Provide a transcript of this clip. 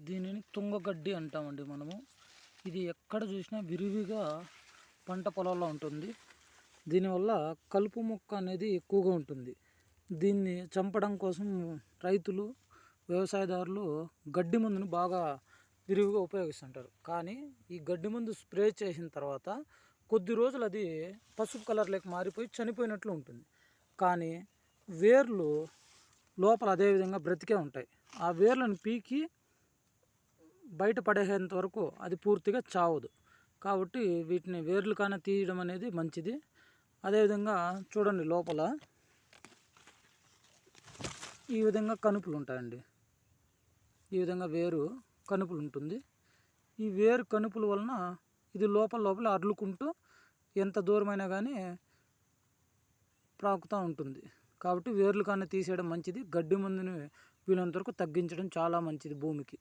దీనిని తుంగగడ్డి అంటామండి మనము. ఇది ఎక్కడ చూసినా విరివిగా పంట పొలాల్లో ఉంటుంది. దీనివల్ల కలుపు మొక్క అనేది ఎక్కువగా ఉంటుంది. దీన్ని చంపడం కోసం రైతులు, వ్యవసాయదారులు గడ్డి మందును బాగా విరివిగా ఉపయోగిస్తుంటారు. కానీ ఈ గడ్డి మందు స్ప్రే చేసిన తర్వాత కొద్ది రోజులు అది పసుపు కలర్లోకి మారిపోయి చనిపోయినట్లు ఉంటుంది. కానీ వేర్లు లోపల అదే విధంగా బ్రతికే ఉంటాయి. ఆ వేర్లను పీకి బయట పడేంత వరకు అది పూర్తిగా చావదు. కాబట్టి వీటిని వేర్లు కానీ తీయడం అనేది మంచిది. అదేవిధంగా చూడండి, లోపల ఈ విధంగా కనుపులు ఉంటాయండి. ఈ విధంగా వేరు కనుపులు ఉంటుంది. ఈ వేరు కనుపుల వలన ఇది లోపల అర్లుకుంటూ ఎంత దూరమైనా కానీ ప్రాకుతూ ఉంటుంది. కాబట్టి వేర్లు కానీ తీసేయడం మంచిది. గడ్డి మందుని వీలైనంత వరకు తగ్గించడం చాలా మంచిది భూమికి.